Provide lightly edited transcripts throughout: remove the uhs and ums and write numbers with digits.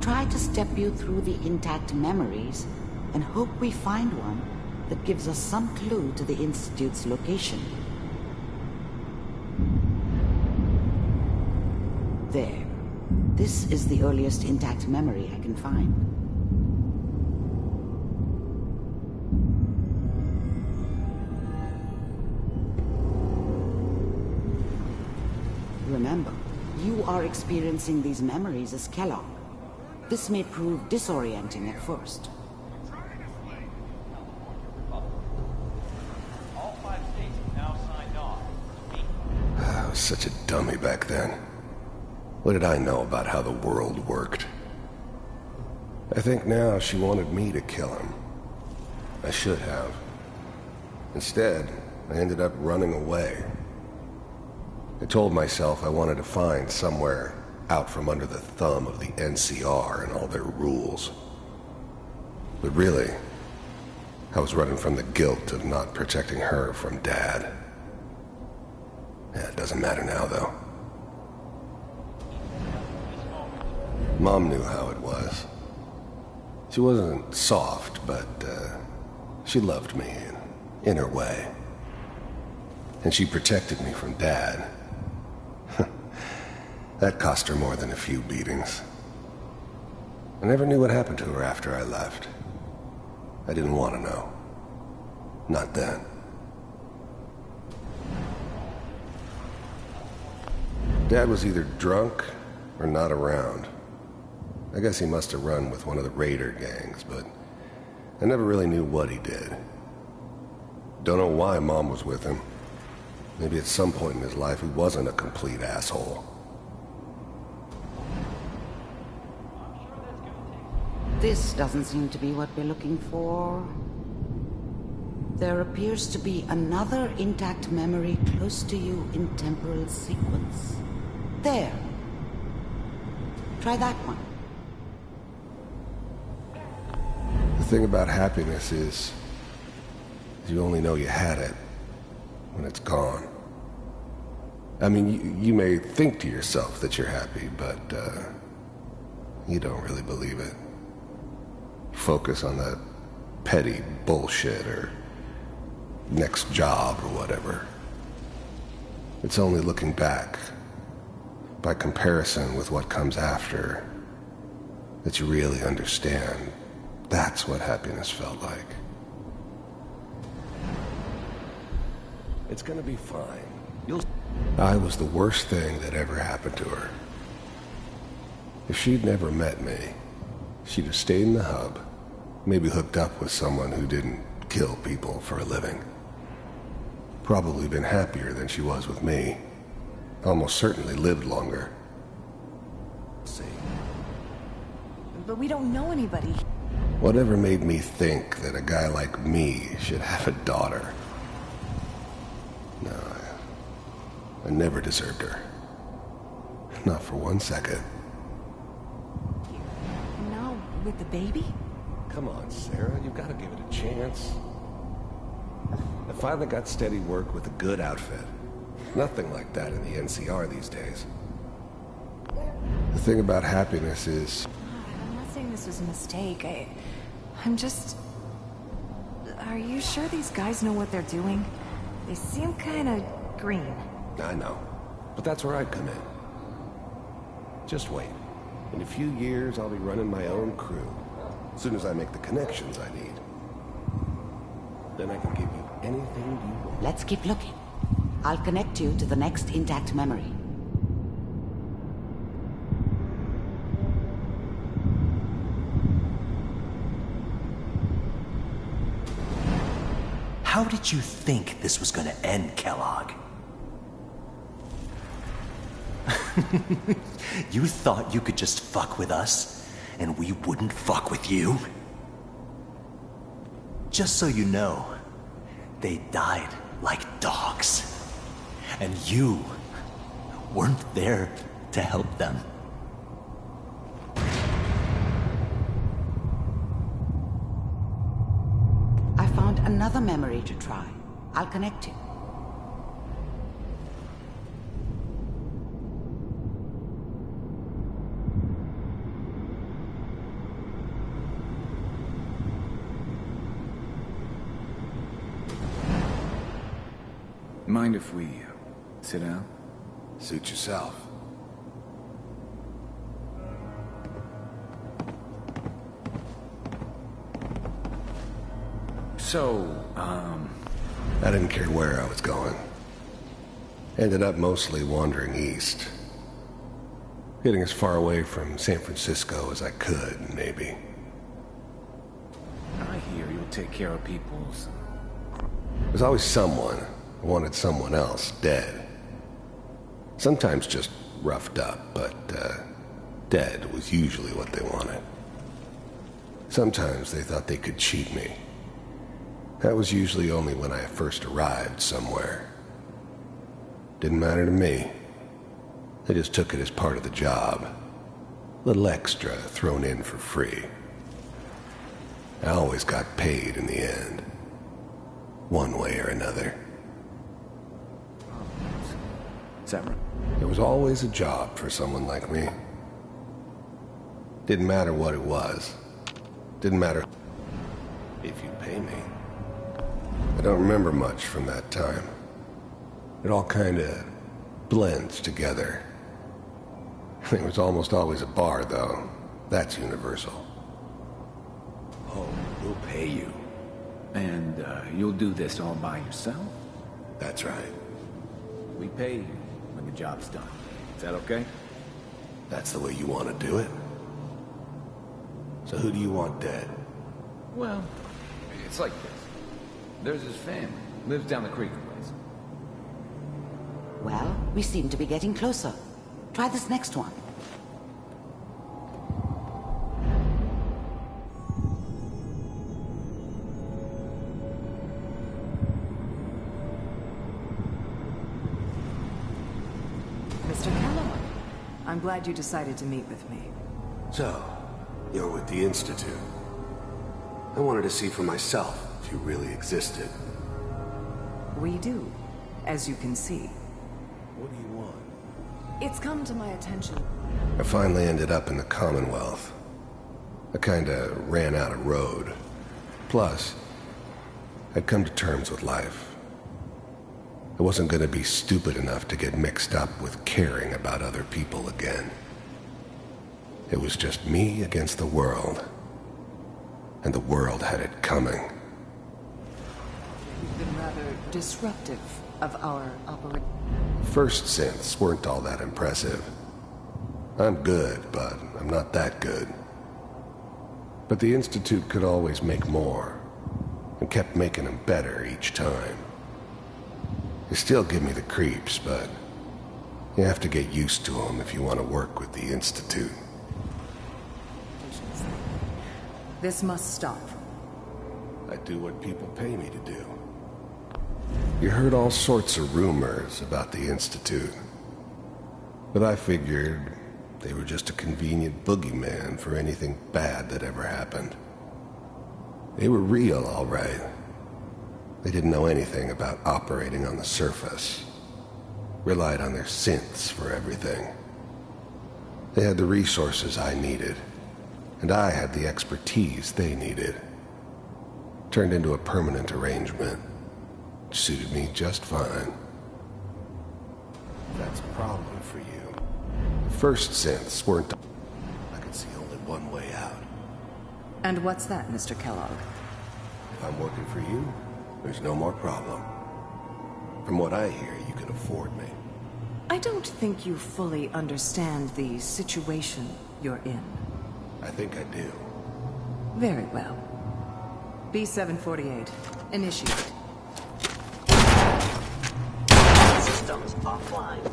Try to step you through the intact memories and hope we find one that gives us some clue to the Institute's location. There. This is the earliest intact memory I can find. Remember, you are experiencing these memories as Kellogg. This may prove disorienting at first. All 5 states have now signed on. I was such a dummy back then. What did I know about how the world worked? I think now she wanted me to kill him. I should have. Instead, I ended up running away. I told myself I wanted to find somewhere out from under the thumb of the NCR and all their rules. But really, I was running from the guilt of not protecting her from Dad. Yeah, it doesn't matter now, though. Mom knew how it was. She wasn't soft, but she loved me in her way. And she protected me from Dad. That cost her more than a few beatings. I never knew what happened to her after I left. I didn't want to know. Not then. Dad was either drunk or not around. I guess he must have run with one of the raider gangs, but I never really knew what he did. Don't know why Mom was with him. Maybe at some point in his life he wasn't a complete asshole. This doesn't seem to be what we're looking for. There appears to be another intact memory close to you in temporal sequence. There. Try that one. The thing about happiness is you only know you had it when it's gone. I mean, you may think to yourself that you're happy, but you don't really believe it. Focus on that petty bullshit or next job or whatever. It's only looking back, by comparison with what comes after, that you really understand. That's what happiness felt like. It's gonna be fine. I was the worst thing that ever happened to her. If she'd never met me, she'd have stayed in the hub, maybe hooked up with someone who didn't kill people for a living. Probably been happier than she was with me. Almost certainly lived longer. See. But we don't know anybody. Whatever made me think that a guy like me should have a daughter? No, I never deserved her. Not for 1 second. Now, with the baby? Come on, Sarah, you've got to give it a chance. I finally got steady work with a good outfit. Nothing like that in the NCR these days. The thing about happiness is... I'm not saying this was a mistake. I'm just... Are you sure these guys know what they're doing? They seem kind of green. I know, but that's where I'd come in. Just wait. In a few years, I'll be running my own crew. As soon as I make the connections I need. Then I can give you anything you want. Let's keep looking. I'll connect you to the next intact memory. How did you think this was gonna end, Kellogg? You thought you could just fuck with us, and we wouldn't fuck with you? Just so you know, they died like dogs. And you weren't there to help them. I found another memory to try. I'll connect you. Mind if we sit down? Suit yourself. So, I didn't care where I was going. Ended up mostly wandering east. Getting as far away from San Francisco as I could, maybe. I hear you'll take care of people's... There's always someone who wanted someone else dead. Sometimes just roughed up, but dead was usually what they wanted. Sometimes they thought they could cheat me. That was usually only when I first arrived somewhere. Didn't matter to me. I just took it as part of the job. A little extra thrown in for free. I always got paid in the end. One way or another. Is that right? There was always a job for someone like me. Didn't matter what it was. Didn't matter if you'd pay me. I don't remember much from that time. It all kinda blends together. There was almost always a bar, though. That's universal. Oh, we'll pay you. And, you'll do this all by yourself? That's right. We pay you when the job's done. Is that okay? That's the way you want to do it. So who do you want dead? Well, it's like this. There's his family. Lives down the creek a ways. Well, we seem to be getting closer. Try this next one. Mr. Kellogg, I'm glad you decided to meet with me. So, you're with the Institute. I wanted to see for myself if you really existed. We do, as you can see. What do you want? It's come to my attention. I finally ended up in the Commonwealth. I kinda ran out of road. Plus, I'd come to terms with life. I wasn't gonna be stupid enough to get mixed up with caring about other people again. It was just me against the world. And the world had it coming. You've been rather disruptive of our operation. First synths weren't all that impressive. I'm good, but I'm not that good. But the Institute could always make more, and kept making them better each time. They still give me the creeps, but you have to get used to them if you want to work with the Institute. This must stop. I do what people pay me to do. You heard all sorts of rumors about the Institute. But I figured they were just a convenient boogeyman for anything bad that ever happened. They were real, all right. They didn't know anything about operating on the surface. Relied on their synths for everything. They had the resources I needed, and I had the expertise they needed. Turned into a permanent arrangement. Suited me just fine. That's a problem for you. The first synths weren't... I could see only one way out. And what's that, Mr. Kellogg? If I'm working for you, there's no more problem. From what I hear, you can afford me. I don't think you fully understand the situation you're in. I think I do. Very well. B-748, initiate. Systems offline.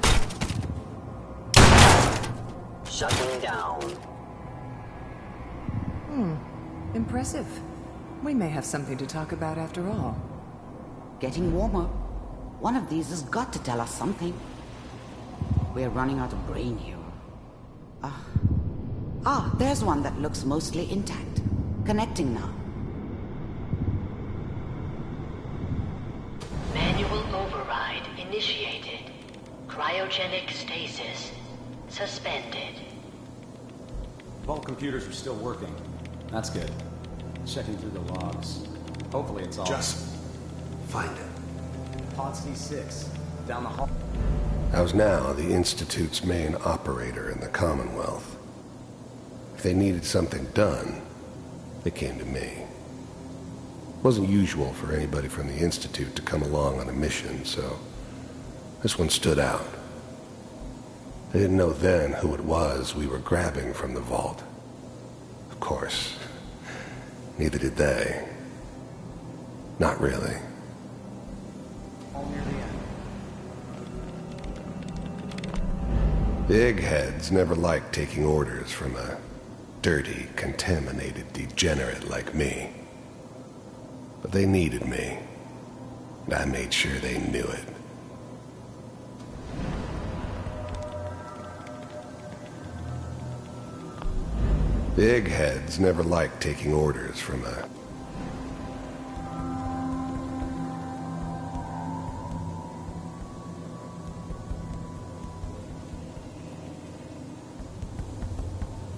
Shutting down. Impressive. We may have something to talk about after all. Getting warmer. One of these has got to tell us something. We're running out of brain here. There's one that looks mostly intact. Connecting now. Manual override initiated. Cryogenic stasis suspended. Vault computers are still working. That's good. Checking through the logs. Hopefully it's all... Just find it. Pod C6, down the hall. I was now the Institute's main operator in the Commonwealth. If they needed something done, they came to me. It wasn't usual for anybody from the Institute to come along on a mission, so this one stood out. I didn't know then who it was we were grabbing from the vault. Of course, neither did they. Not really. All near the end. The eggheads never liked taking orders from a dirty, contaminated degenerate like me. But they needed me, and I made sure they knew it. The eggheads never liked taking orders from a...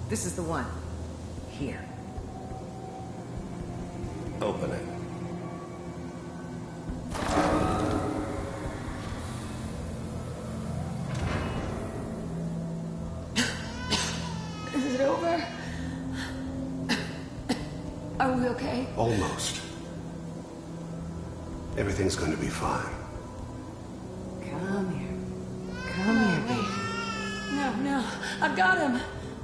This is the one. Here. Open it. Is it over? Are we okay? Almost. Everything's going to be fine. Come here. Come here, baby. No, I've got him.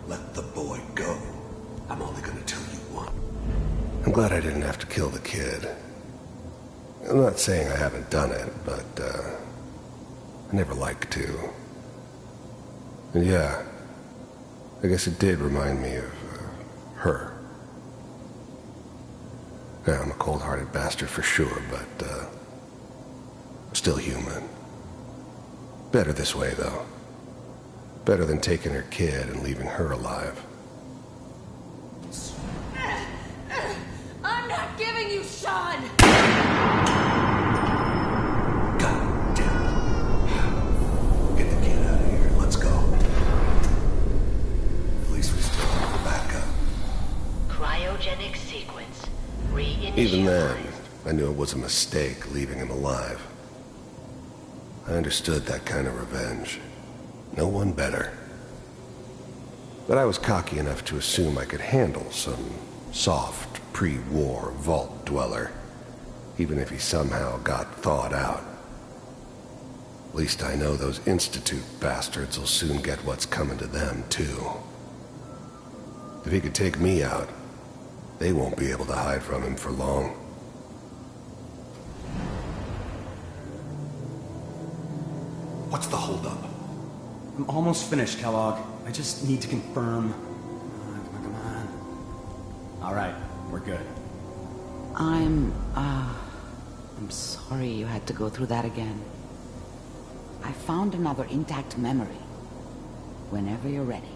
Let the boy go. I'm only going to tell you one. I'm glad I didn't have to kill the kid. I'm not saying I haven't done it, but, I never liked to. And yeah, I guess it did remind me of, her. Yeah, I'm a cold-hearted bastard for sure, but, I'm still human. Better this way, though. Better than taking her kid and leaving her alive. I'm not giving you Sean! God damn it. Get the kid out of here. Let's go. At least we still have the backup. Cryogenic sequence reinitialized. Even then, I knew it was a mistake leaving him alive. I understood that kind of revenge. No one better. But I was cocky enough to assume I could handle some soft, pre-war vault dweller, even if he somehow got thawed out. At least I know those Institute bastards will soon get what's coming to them, too. If he could take me out, they won't be able to hide from him for long. What's the holdup? I'm almost finished, Kellogg. I just need to confirm. Come on. All right, we're good. I'm sorry you had to go through that again. I found another intact memory. Whenever you're ready.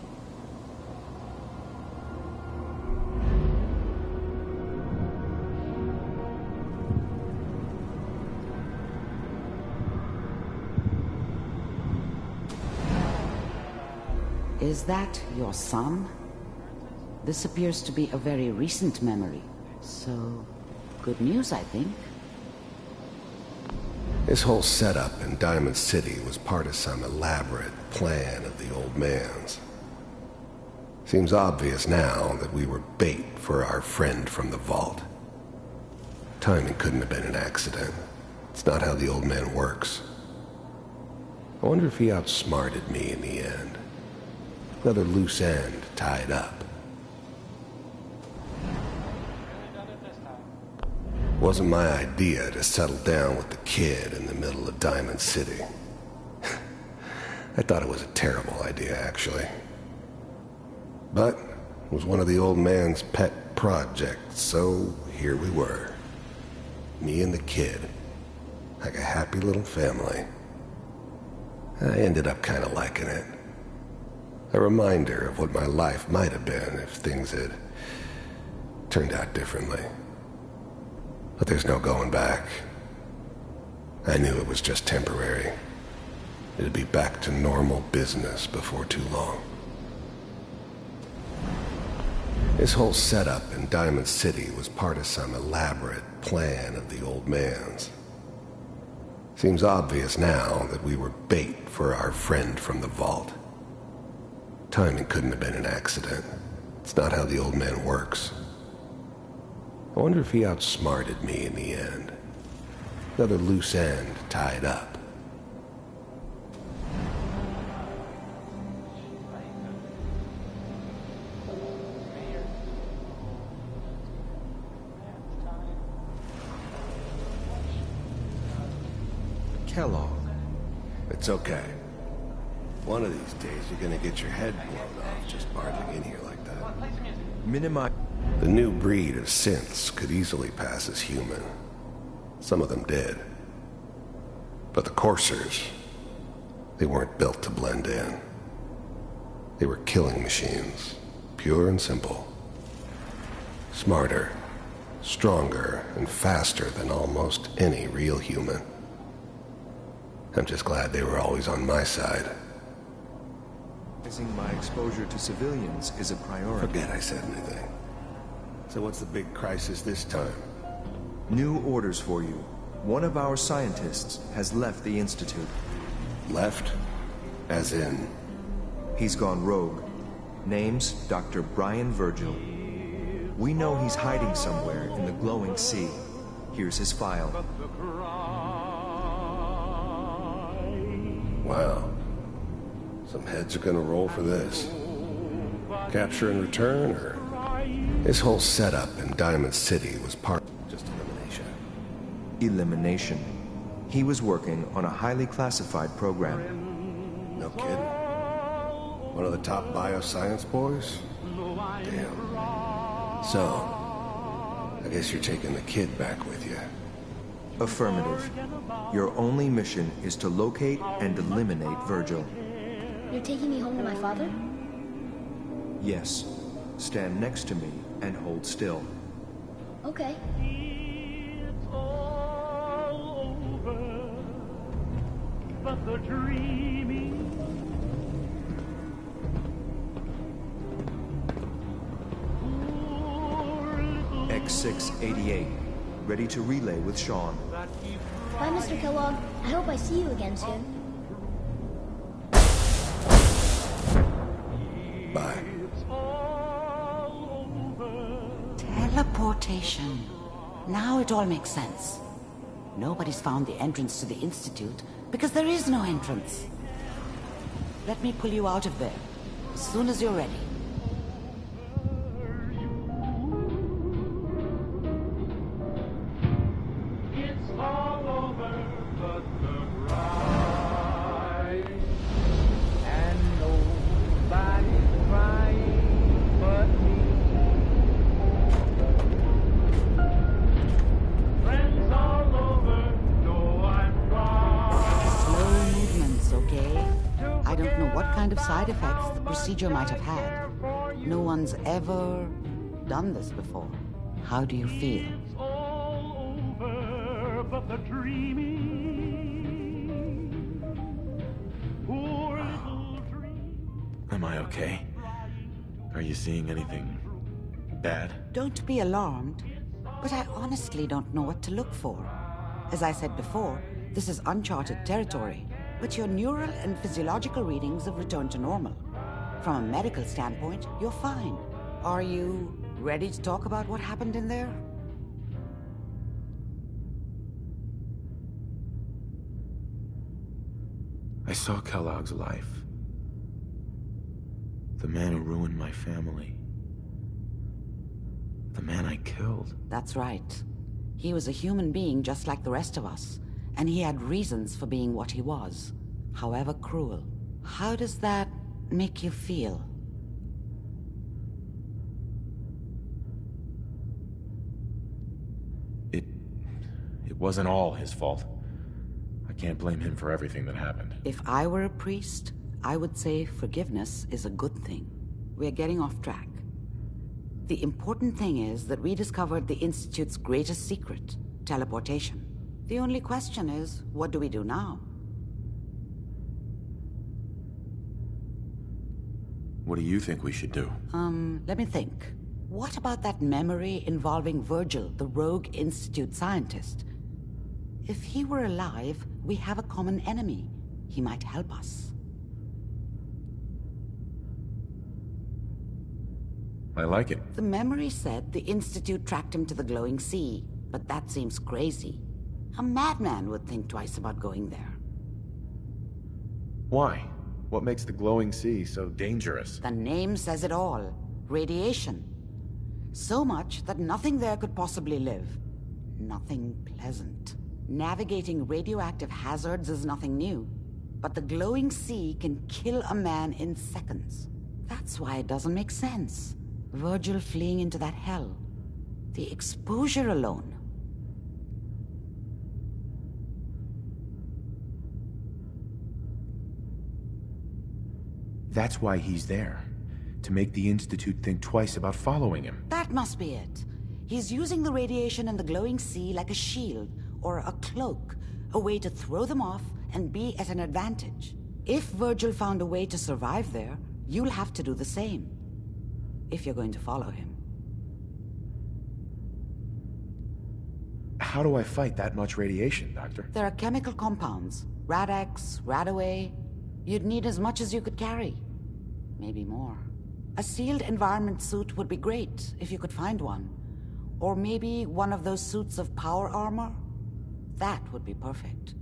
Is that your son? This appears to be a very recent memory, so good news, I think. This whole setup in Diamond City was part of some elaborate plan of the old man's. Seems obvious now that we were bait for our friend from the vault. Timing couldn't have been an accident. It's not how the old man works. I wonder if he outsmarted me in the end. Another loose end tied up. Wasn't my idea to settle down with the kid in the middle of Diamond City. I thought it was a terrible idea, actually. But it was one of the old man's pet projects, so here we were. Me and the kid. Like a happy little family. I ended up kind of liking it. A reminder of what my life might have been if things had turned out differently. But there's no going back. I knew it was just temporary. It'd be back to normal business before too long. This whole setup in Diamond City was part of some elaborate plan of the old man's. Seems obvious now that we were bait for our friend from the vault. Timing couldn't have been an accident. It's not how the old man works. I wonder if he outsmarted me in the end. Another loose end tied up. Kellogg. It's okay. One of these days you're gonna get your head blown off just barging in here like that. Minimize. The new breed of synths could easily pass as human. Some of them did. But the coursers, they weren't built to blend in. They were killing machines, pure and simple. Smarter, stronger, and faster than almost any real human. I'm just glad they were always on my side. My exposure to civilians is a priority. Forget I said anything. So what's the big crisis this time? New orders for you. One of our scientists has left the Institute. Left? As in? He's gone rogue. Name's Dr. Brian Virgil. We know he's hiding somewhere in the glowing sea. Here's his file. Wow. Some heads are gonna roll for this. Capture and return, or... His whole setup in Diamond City was part of just elimination. Elimination. He was working on a highly classified program. No kidding. One of the top bioscience boys? Damn. So, I guess you're taking the kid back with you. Affirmative. Your only mission is to locate and eliminate Virgil. You're taking me home to my father? Yes. Stand next to me and hold still. Okay. It's all over, but the dreaming. X688. Ready to relay with Sean. Bye, Mr. Kellogg. I hope I see you again soon. Bye. Teleportation. Now it all makes sense. Nobody's found the entrance to the Institute because there is no entrance. Let me pull you out of there as soon as you're ready. Procedure might have had. No one's ever done this before. How do you feel? It's all over, but the dreaming. Poor little dream. Am I okay? Are you seeing anything bad? Don't be alarmed, but I honestly don't know what to look for. As I said before, this is uncharted territory, but your neural and physiological readings have returned to normal. From a medical standpoint, you're fine. Are you ready to talk about what happened in there? I saw Kellogg's life. The man who ruined my family. The man I killed. That's right. He was a human being just like the rest of us, and he had reasons for being what he was, however cruel. How does that make you feel? It wasn't all his fault. I can't blame him for everything that happened. If I were a priest, I would say forgiveness is a good thing. We're getting off track. The important thing is that we discovered the Institute's greatest secret, teleportation. The only question is, what do we do now? What do you think we should do? Let me think. What about that memory involving Virgil, the rogue Institute scientist? If he were alive, We have a common enemy. He might help us. I like it. The memory said the Institute tracked him to the glowing sea, but that seems crazy. A madman would think twice about going there. Why? What makes the glowing sea so dangerous? The name says it all. Radiation. So much that nothing there could possibly live. Nothing pleasant. Navigating radioactive hazards is nothing new. But the glowing sea can kill a man in seconds. That's why it doesn't make sense. Virgil fleeing into that hell. The exposure alone. That's why he's there. To make the Institute think twice about following him. That must be it. He's using the radiation and the glowing sea like a shield, or a cloak, a way to throw them off and be at an advantage. If Virgil found a way to survive there, you'll have to do the same. If you're going to follow him. How do I fight that much radiation, Doctor? There are chemical compounds. Rad-X, Radaway. You'd need as much as you could carry. Maybe more. A sealed environment suit would be great, if you could find one. Or maybe one of those suits of power armor? That would be perfect.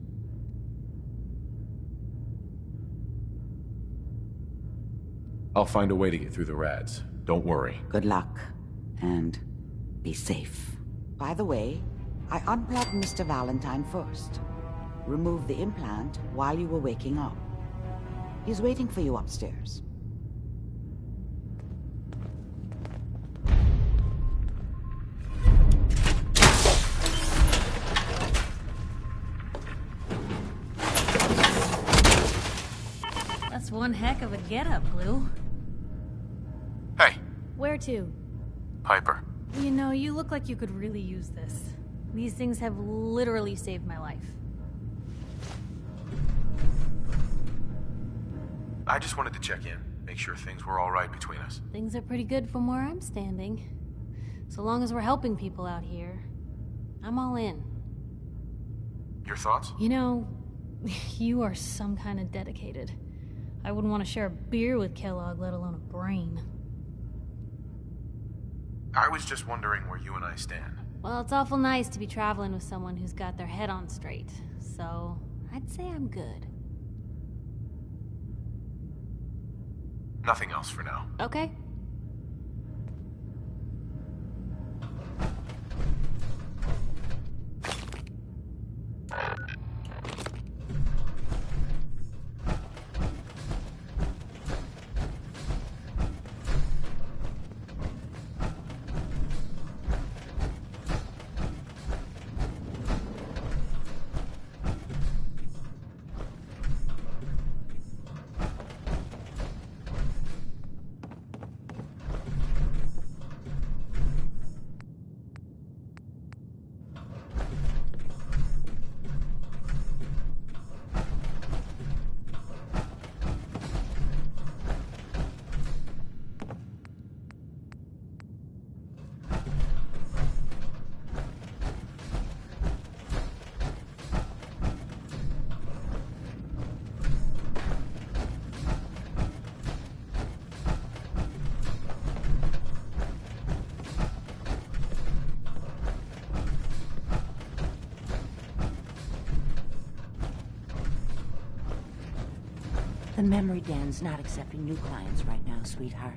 I'll find a way to get through the rads. Don't worry. Good luck. And be safe. By the way, I unplugged Mr. Valentine first. Removed the implant while you were waking up. He's waiting for you upstairs. That's one heck of a getup, Blue. Hey. Where to? Piper. You know, you look like you could really use this. These things have literally saved my life. I just wanted to check in, make sure things were all right between us. Things are pretty good from where I'm standing. So long as we're helping people out here, I'm all in. Your thoughts? You know, you are some kind of dedicated. I wouldn't want to share a beer with Kellogg, let alone a brain. I was just wondering where you and I stand. Well, it's awful nice to be traveling with someone who's got their head on straight. So, I'd say I'm good. Nothing else for now. Okay. The memory den's not accepting new clients right now, sweetheart.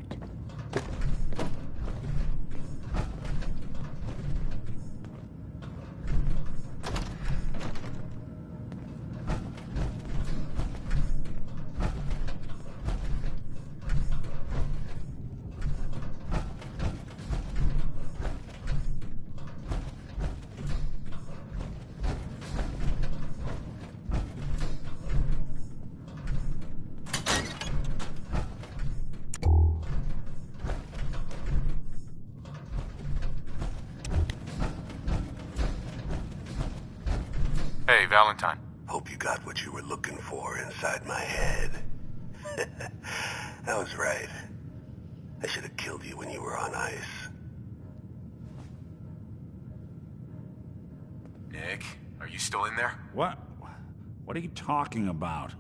Hey, Valentine. Hope you got what you were looking for inside my head. I was right. I should have killed you when you were on ice. Nick, are you still in there? What? What are you talking about?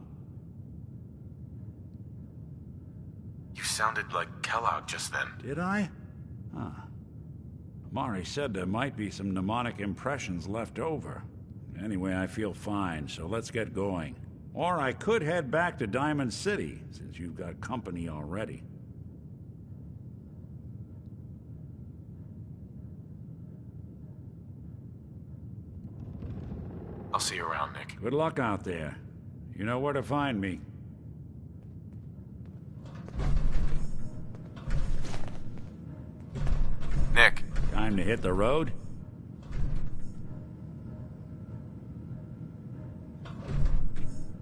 You sounded like Kellogg just then. Did I? Huh. Mari said there might be some mnemonic impressions left over. Anyway, I feel fine, so let's get going. Or I could head back to Diamond City, since you've got company already. I'll see you around, Nick. Good luck out there. You know where to find me. Nick. Time to hit the road?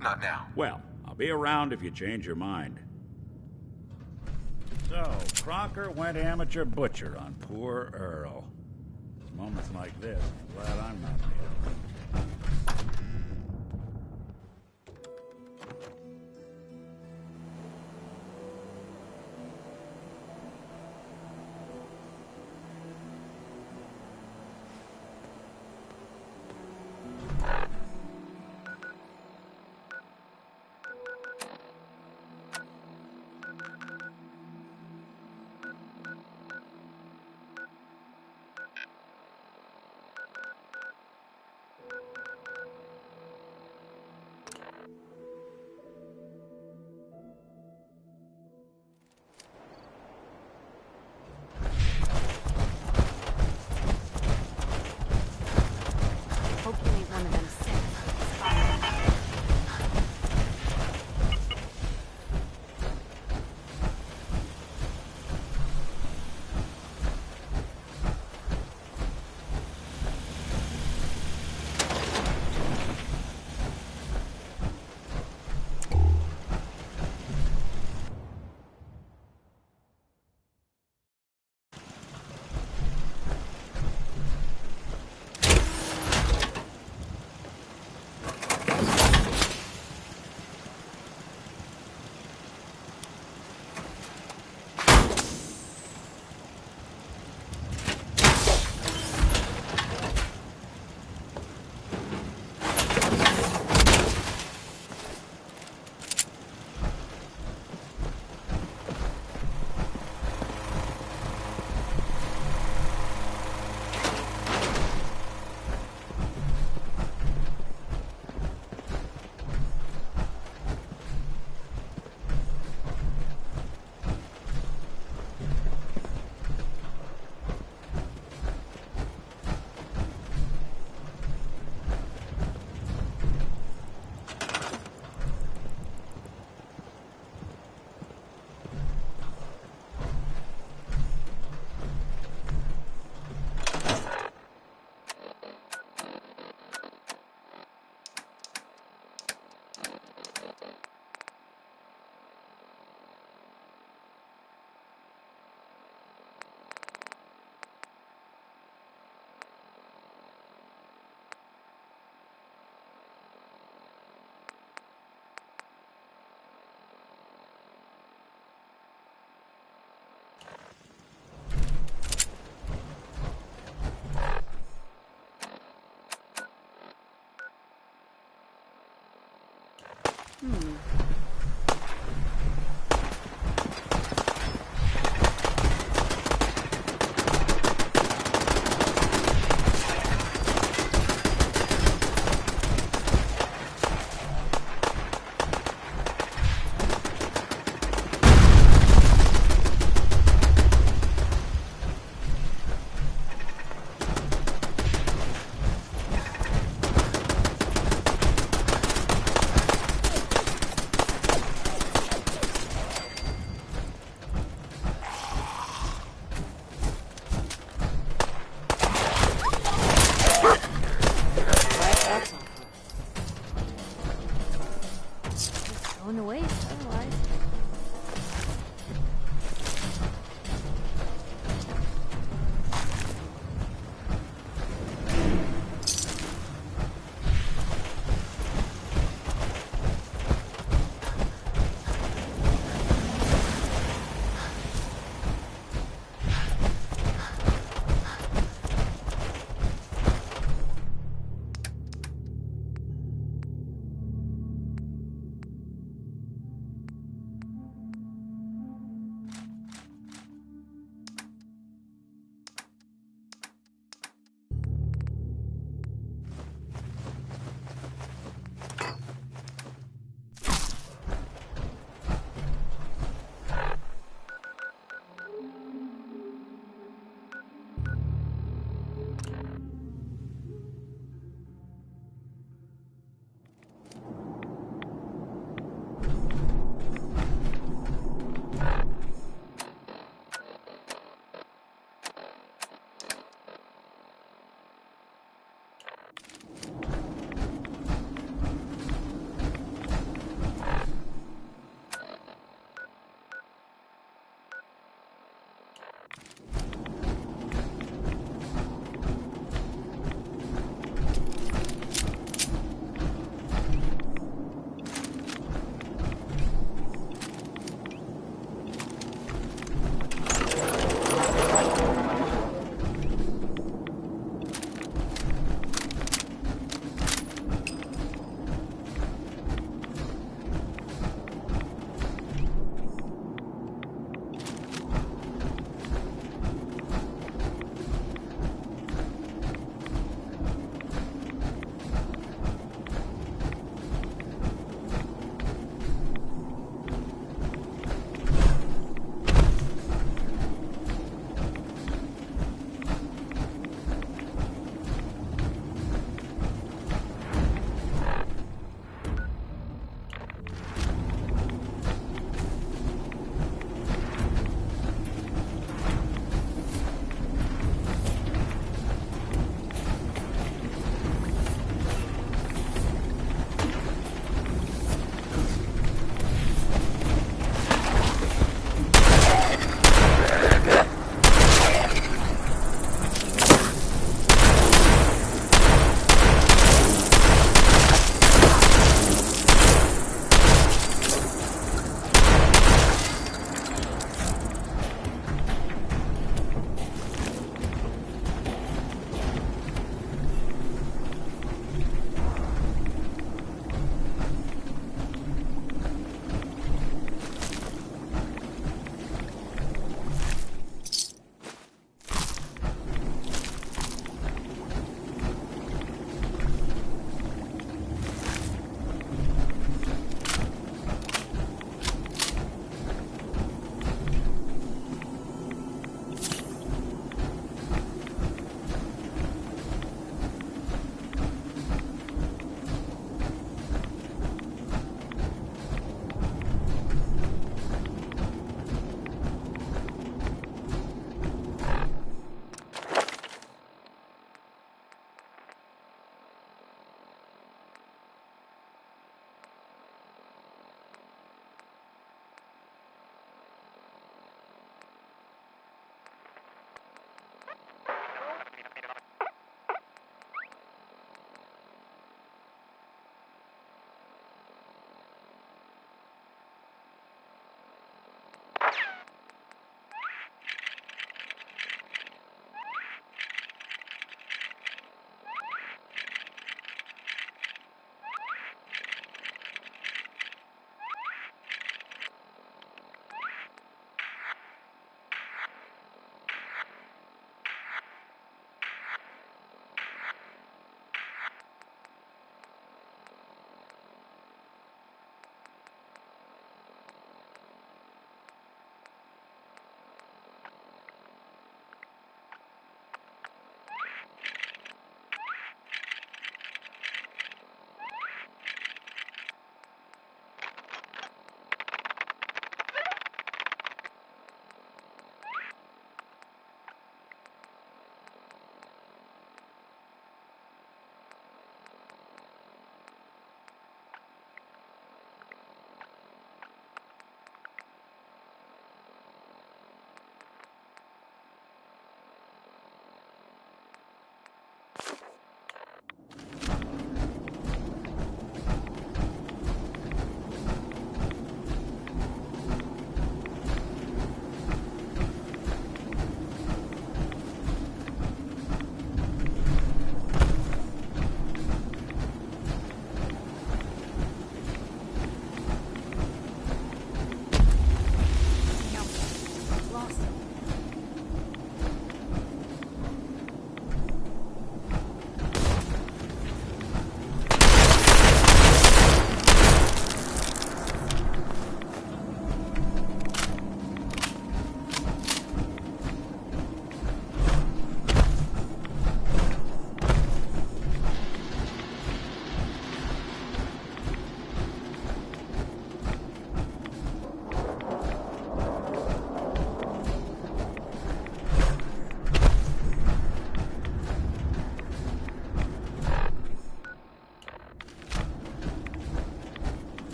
Not now. Well, I'll be around if you change your mind. So, Crocker went amateur butcher on poor Earl. Moments like this, I'm glad I'm not there.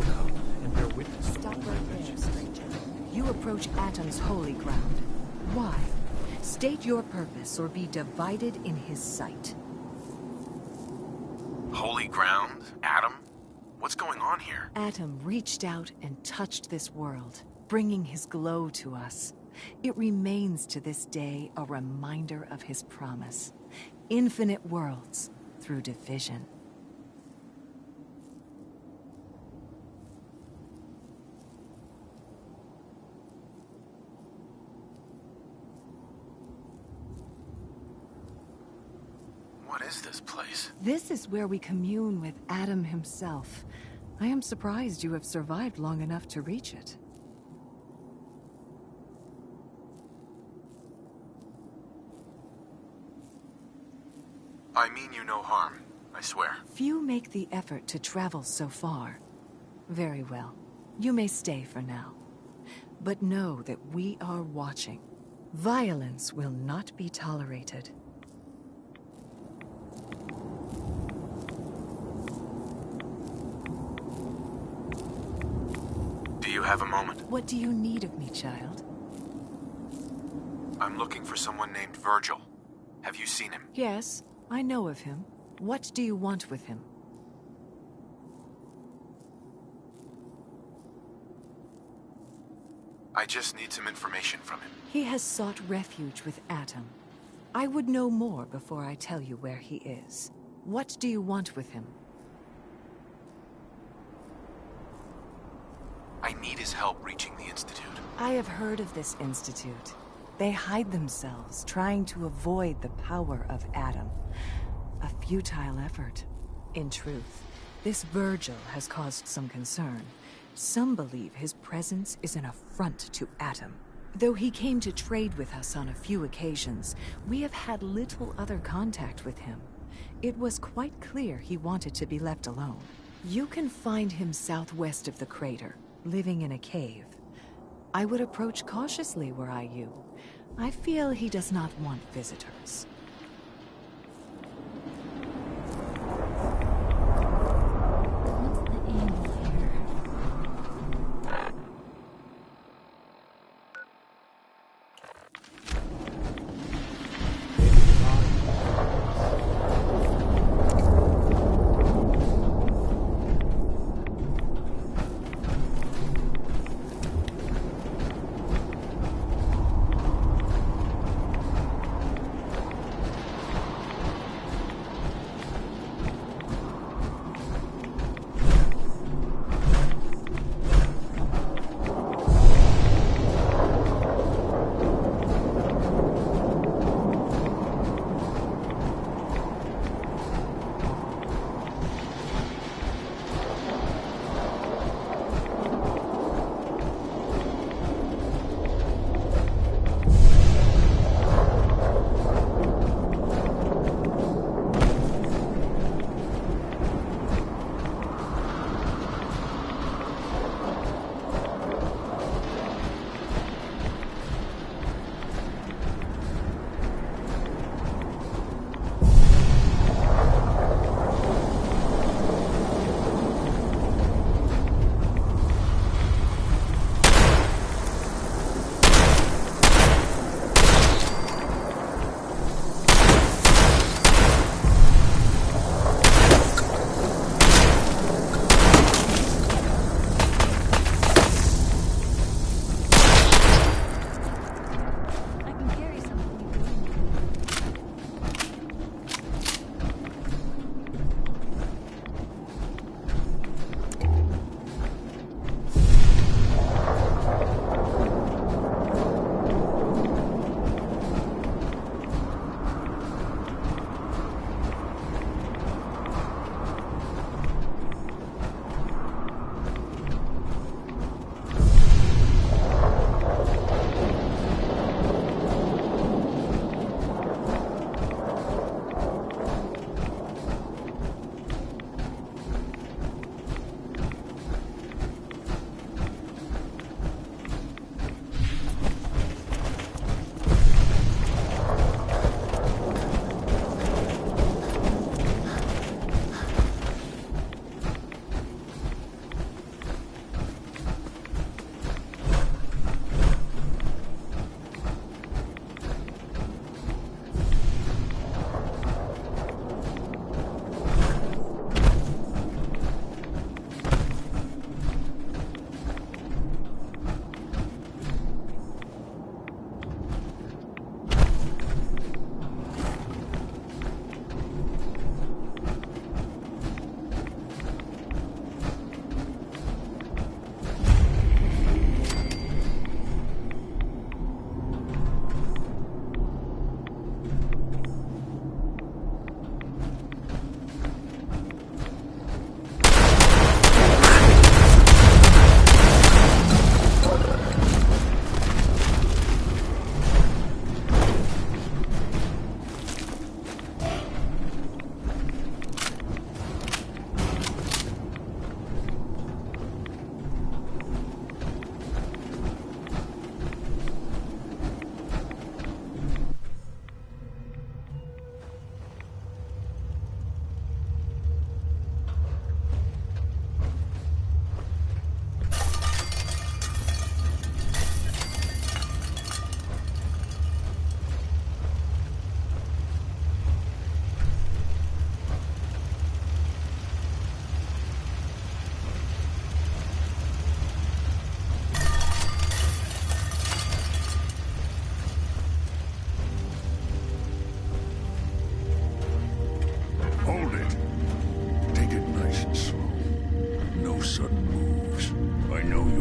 come and bear witness. Stop right there, stranger. You approach Atom's holy ground. Why? State your purpose or be divided in his sight. Holy ground? Atom? What's going on here? Atom reached out and touched this world, bringing his glow to us. It remains to this day a reminder of his promise. Infinite worlds through division. What is this place? This is where we commune with Atom himself. I am surprised you have survived long enough to reach it. I mean you no harm, I swear. Few make the effort to travel so far. Very well. You may stay for now. But know that we are watching. Violence will not be tolerated. Do you have a moment? What do you need of me, child? I'm looking for someone named Virgil. Have you seen him? Yes, I know of him. What do you want with him? I just need some information from him. He has sought refuge with Atom. I would know more before I tell you where he is. What do you want with him? I need his help reaching the Institute. I have heard of this Institute. They hide themselves, trying to avoid the power of Atom. A futile effort. In truth, this Virgil has caused some concern. Some believe his presence is an affront to Atom. Though he came to trade with us on a few occasions, we have had little other contact with him. It was quite clear he wanted to be left alone. You can find him southwest of the crater, living in a cave. I would approach cautiously were I you. I feel he does not want visitors.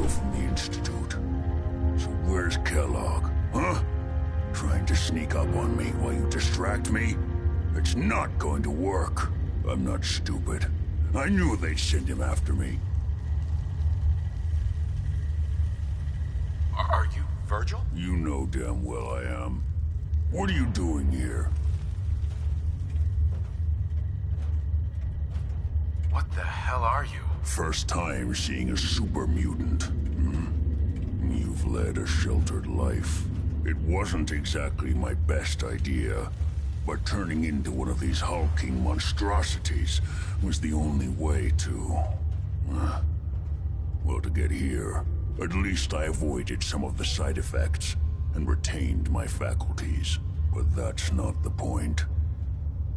from the Institute. So where's Kellogg, huh? Trying to sneak up on me while you distract me? It's not going to work. I'm not stupid. I knew they'd send him after me. Are you Virgil? You know damn well I am. What are you doing here? What the hell are you? First time seeing a super mutant. You've led a sheltered life. It wasn't exactly my best idea, but turning into one of these hulking monstrosities was the only way to... well, to get here, at least I avoided some of the side effects and retained my faculties. But that's not the point.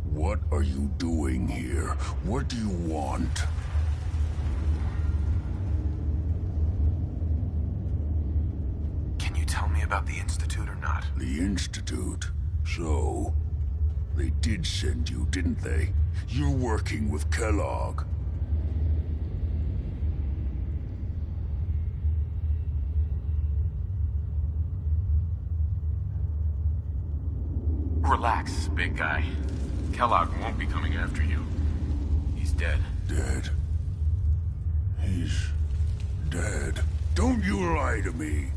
What are you doing here? What do you want? Can you tell me about the Institute or not? The Institute? So... they did send you, didn't they? You're working with Kellogg. Relax, big guy. Kellogg won't be coming after you. He's dead. Dead? He's... dead? Don't you lie to me!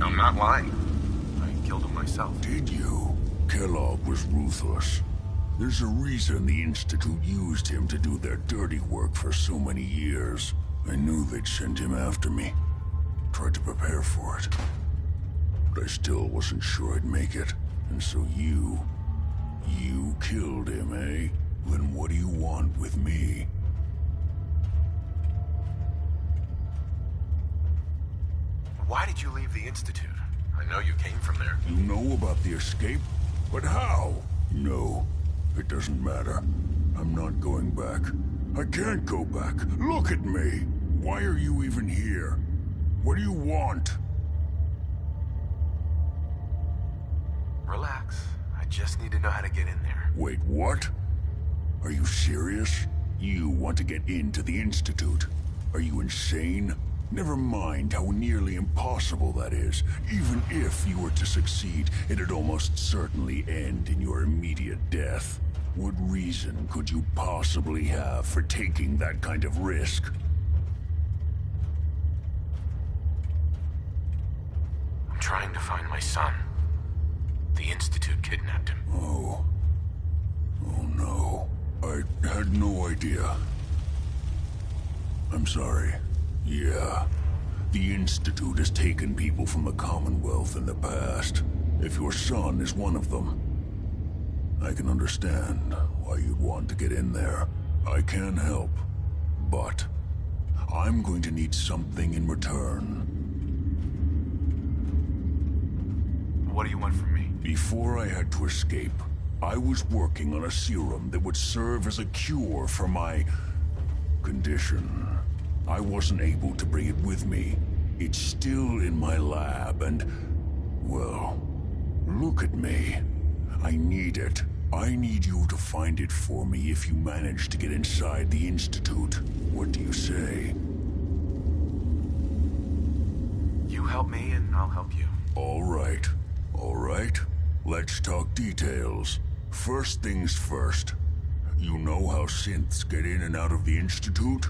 I'm not lying. I killed him myself. Did you? Kellogg was ruthless. There's a reason the Institute used him to do their dirty work for so many years. I knew they'd send him after me. Tried to prepare for it. But I still wasn't sure I'd make it. And so you killed him, eh? Then what do you want with me? Why did you leave the Institute? I know you came from there. You know about the escape? But how? No, it doesn't matter. I'm not going back. I can't go back. Look at me! Why are you even here? What do you want? Relax. I just need to know how to get in there. Wait, what? Are you serious? You want to get into the Institute? Are you insane? Never mind how nearly impossible that is. Even if you were to succeed, it'd almost certainly end in your immediate death. What reason could you possibly have for taking that kind of risk? I'm trying to find my son. The Institute kidnapped him. Oh. Oh no. I had no idea. I'm sorry. Yeah. The Institute has taken people from the Commonwealth in the past. If your son is one of them, I can understand why you'd want to get in there. I can help, but I'm going to need something in return. What do you want from me? Before I had to escape, I was working on a serum that would serve as a cure for my condition. I wasn't able to bring it with me. It's still in my lab and, well, look at me. I need it. I need you to find it for me if you manage to get inside the Institute. What do you say? You help me and I'll help you. All right. All right. Let's talk details. First things first. You know how synths get in and out of the Institute?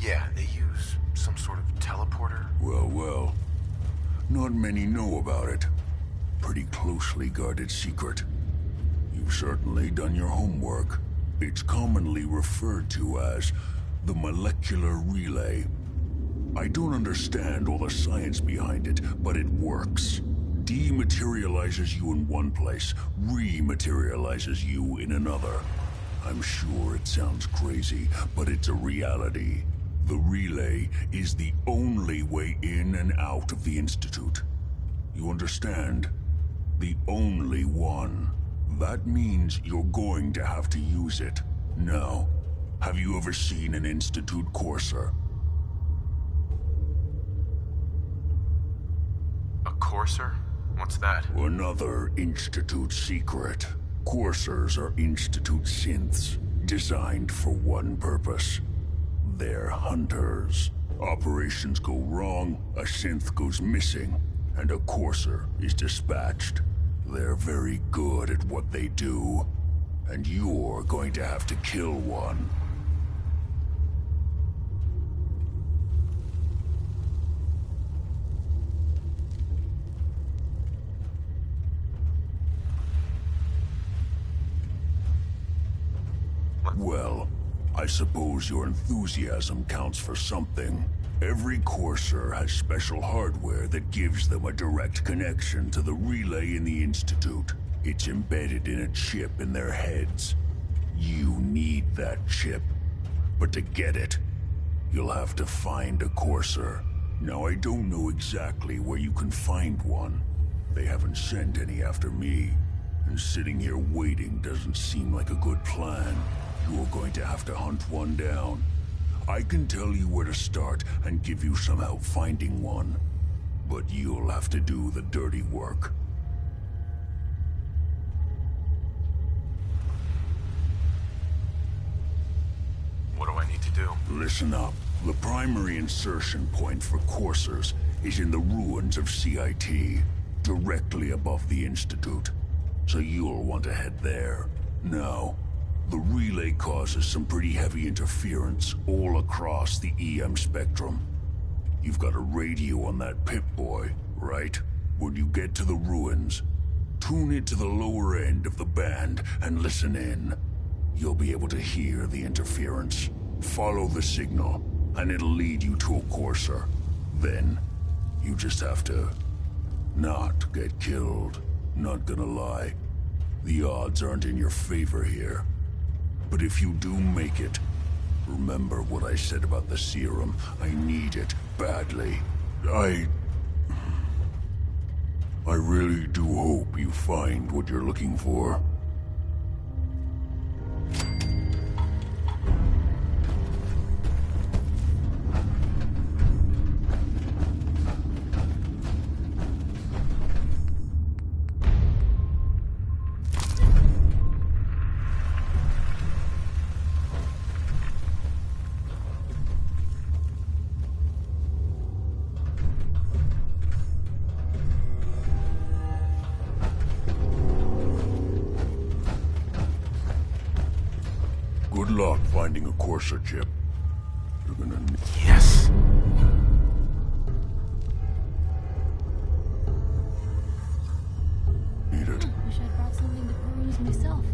Yeah, they use some sort of teleporter. Well. Not many know about it. Pretty closely guarded secret. You've certainly done your homework. It's commonly referred to as the molecular relay. I don't understand all the science behind it, but it works. Dematerializes you in one place, rematerializes you in another. I'm sure it sounds crazy, but it's a reality. The relay is the only way in and out of the Institute. You understand? The only one. That means you're going to have to use it. Now, have you ever seen an Institute courser? A courser? What's that? Another Institute secret. Coursers are Institute synths, designed for one purpose. They're hunters. Operations go wrong, a synth goes missing, and a Courser is dispatched. They're very good at what they do, and you're going to have to kill one. Well, I suppose your enthusiasm counts for something. Every Courser has special hardware that gives them a direct connection to the relay in the Institute. It's embedded in a chip in their heads. You need that chip. But to get it, you'll have to find a Courser. Now, I don't know exactly where you can find one. They haven't sent any after me. And sitting here waiting doesn't seem like a good plan. You're going to have to hunt one down. I can tell you where to start and give you some help finding one. But you'll have to do the dirty work. What do I need to do? Listen up. The primary insertion point for Coursers is in the ruins of CIT, directly above the Institute. So you'll want to head there. Now, the relay causes some pretty heavy interference all across the EM spectrum. You've got a radio on that Pip-Boy, right? When you get to the ruins, tune it to the lower end of the band and listen in. You'll be able to hear the interference. Follow the signal, and it'll lead you to a Courser. Then, you just have to not get killed. Not gonna lie, the odds aren't in your favor here. But if you do make it, remember what I said about the serum. I need it badly. I really do hope you find what you're looking for. Good luck finding a Courser chip. You're gonna need... Yes! Need it. Wish I'd brought something to peruse myself.